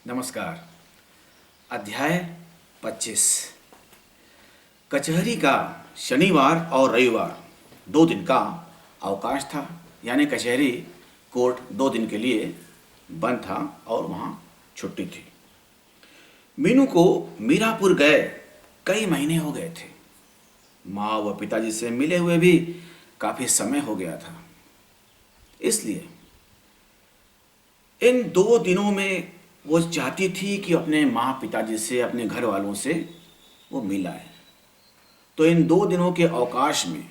नमस्कार। अध्याय 25। कचहरी का शनिवार और रविवार 2 दिन का अवकाश था, यानी कचहरी कोर्ट 2 दिन के लिए बंद था और वहाँ छुट्टी थी। मीनू को मीरापुर गए कई महीने हो गए थे। माँ व पिताजी से मिले हुए भी काफ़ी समय हो गया था। इसलिए इन 2 दिनों में वो चाहती थी कि अपने माँ पिताजी से, अपने घर वालों से वो मिल आए। तो इन 2 दिनों के अवकाश में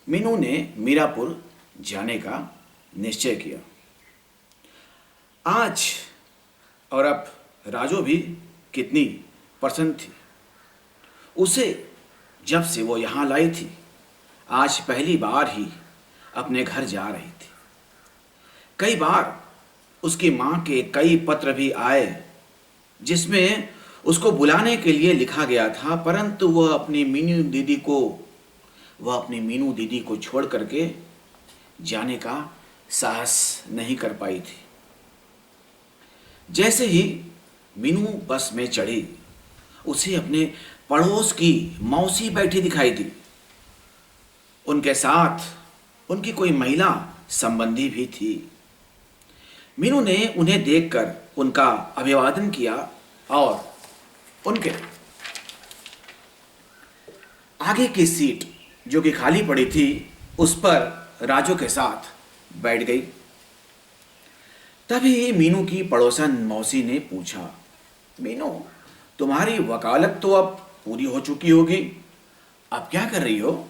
मीनू ने मीरापुर जाने का निश्चय किया। आज और अब राजो भी कितनी पसंद थी उसे। जब से वो यहाँ लाई थी, आज पहली बार ही अपने घर जा रही थी। कई बार उसकी माँ के कई पत्र भी आए जिसमें उसको बुलाने के लिए लिखा गया था, परंतु वह अपनी मीनू दीदी को छोड़ करके जाने का साहस नहीं कर पाई थी। जैसे ही मीनू बस में चढ़ी, उसे अपने पड़ोस की मौसी बैठी दिखाई दी। उनके साथ उनकी कोई महिला संबंधी भी थी। मीनू ने उन्हें देखकर उनका अभिवादन किया और उनके आगे की सीट जो कि खाली पड़ी थी उस पर राजू के साथ बैठ गई। तभी मीनू की पड़ोसन मौसी ने पूछा, मीनू, तुम्हारी वकालत तो अब पूरी हो चुकी होगी, अब क्या कर रही हो?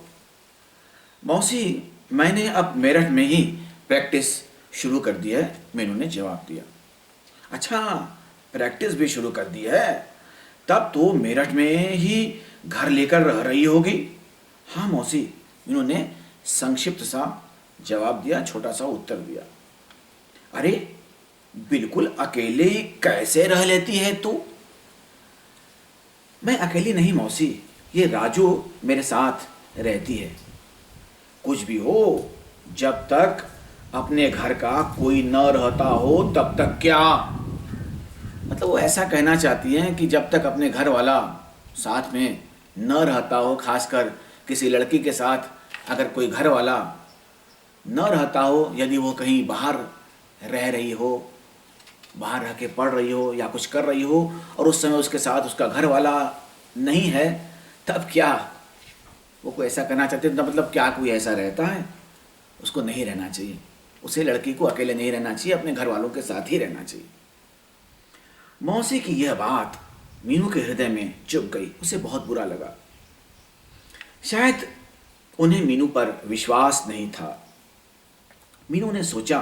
मौसी, मैंने अब मेरठ में ही प्रैक्टिस शुरू कर दी है, मीनू ने जवाब दिया। अच्छा, प्रैक्टिस भी शुरू कर दी है? तब तो मेरठ में ही घर लेकर रह रही होगी। हाँ मौसी, मीनू ने संक्षिप्त सा जवाब दिया, छोटा सा उत्तर दिया। अरे, बिल्कुल अकेले कैसे रह लेती है तू? मैं अकेली नहीं मौसी, ये राजू मेरे साथ रहती है। कुछ भी हो, जब तक अपने घर का कोई न रहता हो तब तक क्या? मतलब वो ऐसा कहना चाहती हैं कि जब तक अपने घर वाला साथ में न रहता हो, खासकर किसी लड़की के साथ अगर कोई घर वाला न रहता हो, यदि वो कहीं बाहर रह रही हो, बाहर रह के पढ़ रही हो या कुछ कर रही हो और उस समय उसके साथ उसका घर वाला नहीं है, तब क्या? वो कोई ऐसा कहना चाहते हैं, मतलब क्या कोई ऐसा रहता है? उसको नहीं रहना चाहिए। उसे, लड़की को अकेले नहीं रहना चाहिए, अपने घर वालों के साथ ही रहना चाहिए। मौसी की यह बात मीनू के हृदय में चुभ गई। उसे बहुत बुरा लगा। शायद उन्हें मीनू पर विश्वास नहीं था। मीनू ने सोचा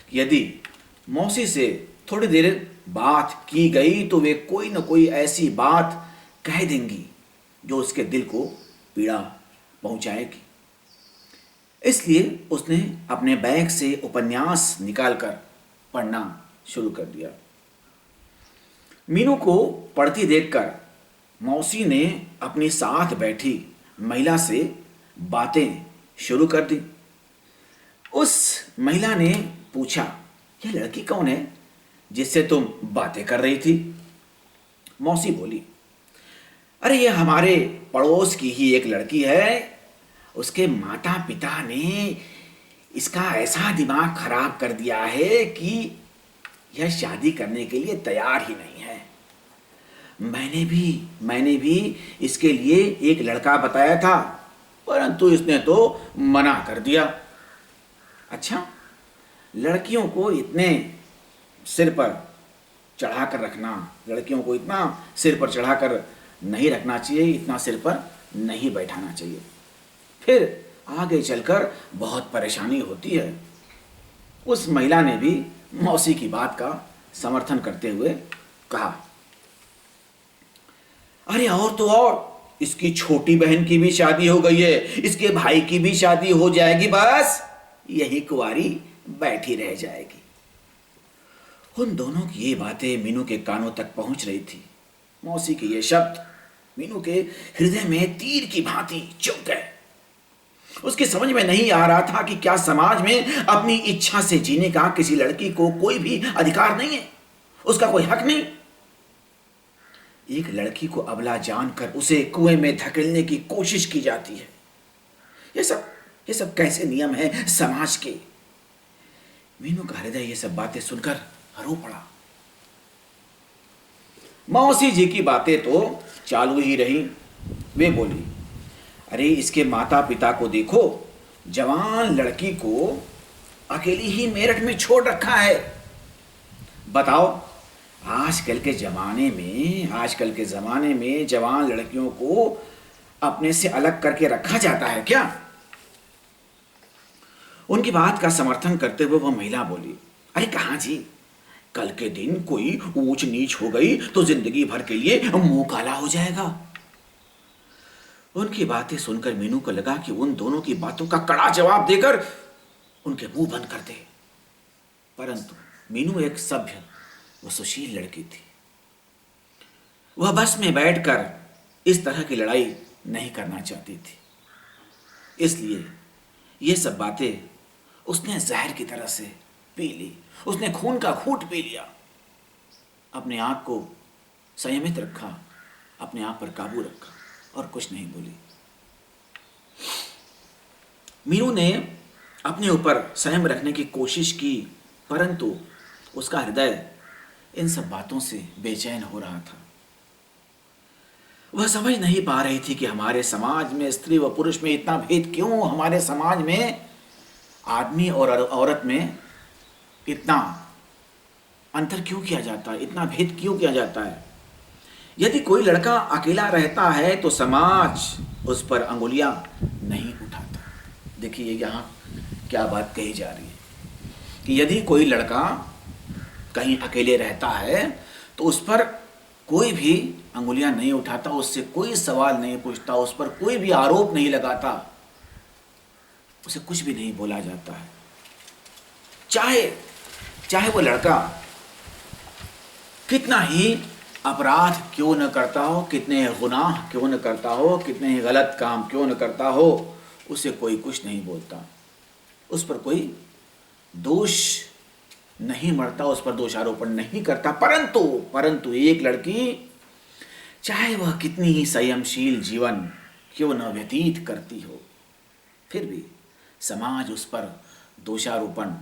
कि यदि मौसी से थोड़ी देर बात की गई तो वे कोई न कोई ऐसी बात कह देंगी जो उसके दिल को पीड़ा पहुंचाएगी। इसलिए उसने अपने बैग से उपन्यास निकालकर पढ़ना शुरू कर दिया। मीनू को पढ़ती देखकर मौसी ने अपनी साथ बैठी महिला से बातें शुरू कर दी। उस महिला ने पूछा, यह लड़की कौन है जिससे तुम बातें कर रही थी? मौसी बोली, अरे ये हमारे पड़ोस की ही एक लड़की है। उसके माता पिता ने इसका ऐसा दिमाग खराब कर दिया है कि यह शादी करने के लिए तैयार ही नहीं है। मैंने भी इसके लिए एक लड़का बताया था, परंतु इसने तो मना कर दिया। अच्छा, लड़कियों को इतने सिर पर चढ़ाकर रखना, लड़कियों को इतना सिर पर चढ़ाकर नहीं रखना चाहिए, इतना सिर पर नहीं बैठाना चाहिए, फिर आगे चलकर बहुत परेशानी होती है। उस महिला ने भी मौसी की बात का समर्थन करते हुए कहा, अरे और तो और, इसकी छोटी बहन की भी शादी हो गई है, इसके भाई की भी शादी हो जाएगी, बस यही कुंवारी बैठी रह जाएगी। उन दोनों की ये बातें मीनू के कानों तक पहुंच रही थी। मौसी के ये शब्द मीनू के हृदय में तीर की भांति चुभ गए। उसकी समझ में नहीं आ रहा था कि क्या समाज में अपनी इच्छा से जीने का किसी लड़की को कोई भी अधिकार नहीं है, उसका कोई हक नहीं? एक लड़की को अबला जानकर उसे कुएं में धकेलने की कोशिश की जाती है। ये सब कैसे नियम है समाज के। मीनू का हृदय ये सब बातें सुनकर रो पड़ा। मौसी जी की बातें तो चालू ही रही। वे बोली, अरे इसके माता पिता को देखो, जवान लड़की को अकेली ही मेरठ में छोड़ रखा है। बताओ, आजकल के ज़माने में जवान लड़कियों को अपने से अलग करके रखा जाता है क्या? उनकी बात का समर्थन करते हुए वह महिला बोली, अरे कहाँ जी, कल के दिन कोई ऊंच नीच हो गई तो जिंदगी भर के लिए मुंह काला हो जाएगा। उनकी बातें सुनकर मीनू को लगा कि उन दोनों की बातों का कड़ा जवाब देकर उनके मुंह बंद कर दे, परंतु मीनू एक सभ्य व सुशील लड़की थी। वह बस में बैठकर इस तरह की लड़ाई नहीं करना चाहती थी, इसलिए ये सब बातें उसने जहर की तरह से पी ली। उसने खून का घूंट पी लिया। अपने आप को संयमित रखा, अपने आप पर काबू रखा और कुछ नहीं बोली। मीनू ने अपने ऊपर संयम रखने की कोशिश की, परंतु उसका हृदय इन सब बातों से बेचैन हो रहा था। वह समझ नहीं पा रही थी कि हमारे समाज में स्त्री व पुरुष में इतना भेद क्यों, हमारे समाज में आदमी और औरत में इतना अंतर क्यों किया जाता है, इतना भेद क्यों किया जाता है। यदि कोई लड़का अकेला रहता है तो समाज उस पर अंगुलियां नहीं उठाता। देखिए यहाँ क्या बात कही जा रही है कि यदि कोई लड़का कहीं अकेले रहता है तो उस पर कोई भी अंगुलियां नहीं उठाता, उससे कोई सवाल नहीं पूछता, उस पर कोई भी आरोप नहीं लगाता, उसे कुछ भी नहीं बोला जाता है। चाहे वो लड़का कितना ही अपराध क्यों न करता हो, कितने गुनाह क्यों न करता हो, कितने ही गलत काम क्यों न करता हो, उसे कोई कुछ नहीं बोलता, उस पर कोई दोष नहीं मरता, उस पर दोषारोपण नहीं करता। परंतु एक लड़की, चाहे वह कितनी ही संयमशील जीवन क्यों न व्यतीत करती हो, फिर भी समाज उस पर दोषारोपण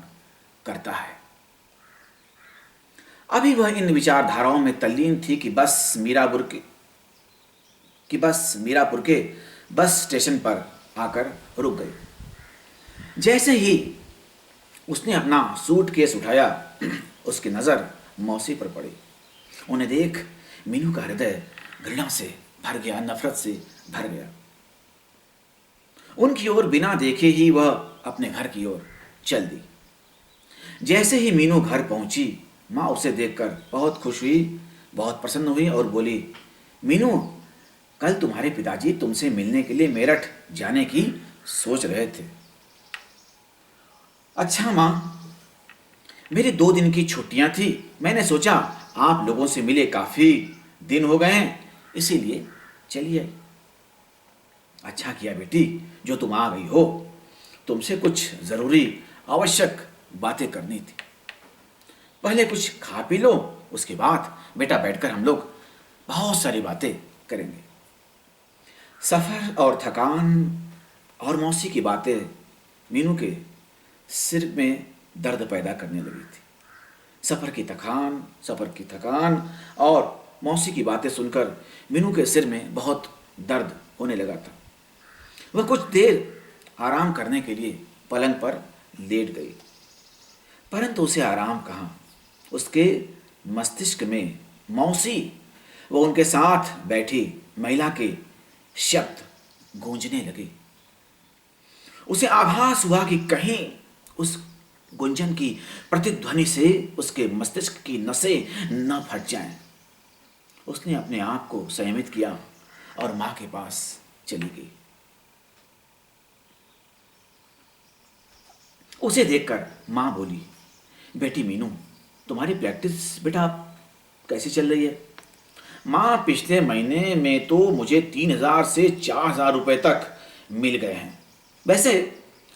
करता है। अभी वह इन विचारधाराओं में तल्लीन थी कि बस मीरापुर के बस स्टेशन पर आकर रुक गई। जैसे ही उसने अपना सूटकेस उठाया, उसकी नज़र मौसी पर पड़ी। उन्हें देख मीनू का हृदय घृणा से भर गया, नफरत से भर गया। उनकी ओर बिना देखे ही वह अपने घर की ओर चल दी। जैसे ही मीनू घर पहुंची, माँ उसे देखकर बहुत खुश हुई, बहुत प्रसन्न हुई और बोली, मीनू, कल तुम्हारे पिताजी तुमसे मिलने के लिए मेरठ जाने की सोच रहे थे। अच्छा माँ, मेरी 2 दिन की छुट्टियां थी, मैंने सोचा आप लोगों से मिले काफ़ी दिन हो गए हैं, इसीलिए चली आई। अच्छा किया बेटी जो तुम आ गई हो, तुमसे कुछ ज़रूरी आवश्यक बातें करनी थी। पहले कुछ खा पी लो, उसके बाद बेटा बैठकर हम लोग बहुत सारी बातें करेंगे। सफ़र और थकान और मौसी की बातें मीनू के सिर में दर्द पैदा करने लगी थी। सफ़र की थकान और मौसी की बातें सुनकर मीनू के सिर में बहुत दर्द होने लगा था। वह कुछ देर आराम करने के लिए पलंग पर लेट गई, परंतु उसे आराम कहाँ। उसके मस्तिष्क में मौसी व उनके साथ बैठी महिला के शब्द गूंजने लगे। उसे आभास हुआ कि कहीं उस गुंजन की प्रतिध्वनि से उसके मस्तिष्क की नसें न फट जाएं। उसने अपने आप को संयमित किया और मां के पास चली गई। उसे देखकर मां बोली, बेटी मीनू, तुम्हारी प्रैक्टिस बेटा कैसी चल रही है? मां, पिछले महीने में तो मुझे 3,000 से 4,000 रुपए तक मिल गए हैं। वैसे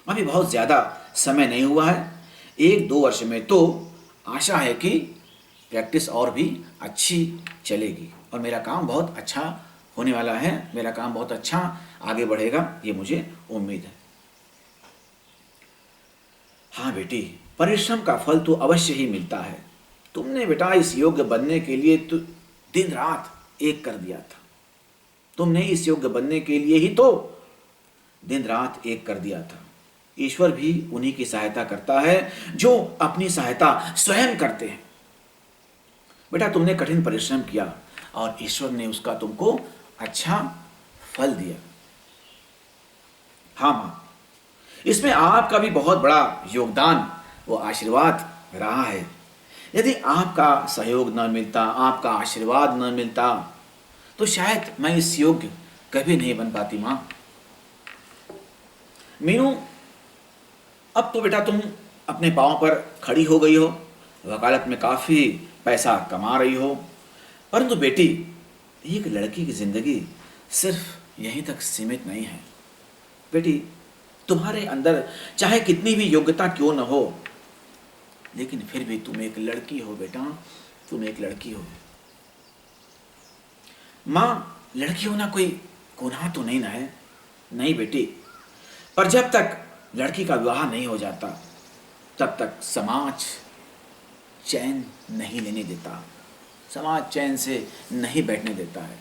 अभी बहुत ज़्यादा समय नहीं हुआ है, 1-2 वर्ष में तो आशा है कि प्रैक्टिस और भी अच्छी चलेगी। और मेरा काम बहुत अच्छा होने वाला है, मेरा काम बहुत अच्छा आगे बढ़ेगा, ये मुझे उम्मीद है। हाँ बेटी, परिश्रम का फल तो अवश्य ही मिलता है। तुमने बेटा इस योग्य बनने के लिए तो दिन रात एक कर दिया था। तुमने इस योग्य बनने के लिए ही तो दिन रात एक कर दिया था। ईश्वर भी उन्हीं की सहायता करता है जो अपनी सहायता स्वयं करते हैं। बेटा तुमने कठिन परिश्रम किया और ईश्वर ने उसका तुमको अच्छा फल दिया। हाँ माँ, इसमें आपका भी बहुत बड़ा योगदान वो आशीर्वाद रहा है। यदि आपका सहयोग न मिलता, आपका आशीर्वाद न मिलता, तो शायद मैं इस योग्य कभी नहीं बन पाती माँ। मीनू, अब तो बेटा तुम अपने पांव पर खड़ी हो गई हो, वकालत में काफ़ी पैसा कमा रही हो, परंतु बेटी एक लड़की की ज़िंदगी सिर्फ यहीं तक सीमित नहीं है। बेटी तुम्हारे अंदर चाहे कितनी भी योग्यता क्यों न हो, लेकिन फिर भी तुम एक लड़की हो बेटा, तुम एक लड़की हो। माँ, लड़की होना कोई गुनाह तो नहीं ना है? नहीं बेटी, पर जब तक लड़की का विवाह नहीं हो जाता तब तक समाज चैन नहीं लेने देता, समाज चैन से नहीं बैठने देता है।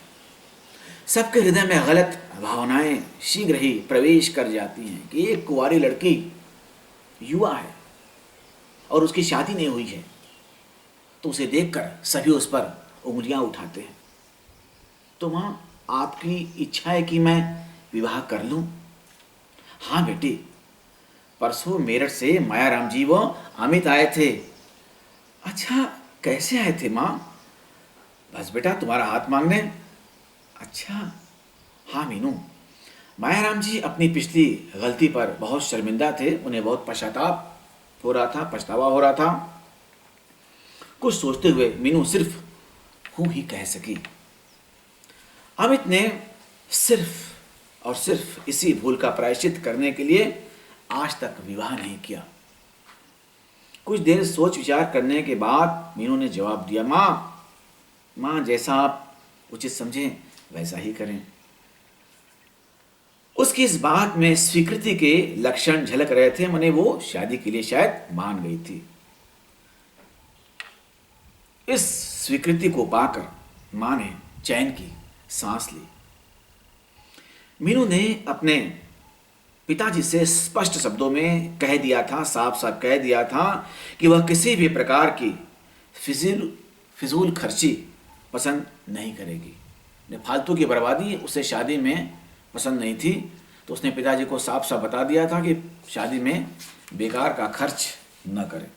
सबके हृदय में गलत भावनाएं शीघ्र ही प्रवेश कर जाती हैं कि एक कुंवारी लड़की युवा है और उसकी शादी नहीं हुई है, तो उसे देखकर सभी उस पर उंगलियां उठाते हैं। तो माँ, आपकी इच्छा है कि मैं विवाह कर लूं? हाँ बेटी, परसों मेरठ से मायाराम जी व अमित आए थे। अच्छा, कैसे आए थे माँ? बस बेटा तुम्हारा हाथ मांगने। अच्छा। हाँ मीनू, मायाराम जी अपनी पिछली गलती पर बहुत शर्मिंदा थे, उन्हें बहुत पश्चाताप हो रहा था, पछतावा हो रहा था। कुछ सोचते हुए मीनू सिर्फ हूँ ही कह सकी। अमित ने सिर्फ और सिर्फ इसी भूल का प्रायश्चित करने के लिए आज तक विवाह नहीं किया। कुछ देर सोच विचार करने के बाद मीनू ने जवाब दिया, माँ जैसा आप उचित समझें वैसा ही करें। उसकी इस बात में स्वीकृति के लक्षण झलक रहे थे, माने वो शादी के लिए शायद मान गई थी। इस स्वीकृति को पाकर मां ने चैन की सांस ली। मीनू ने अपने पिताजी से स्पष्ट शब्दों में कह दिया था, साफ साफ कह दिया था कि वह किसी भी प्रकार की फिजूल खर्ची पसंद नहीं करेगी। फालतू की बर्बादी उसे शादी में पसंद नहीं थी, तो उसने पिताजी को साफ साफ बता दिया था कि शादी में बेकार का खर्च न करें।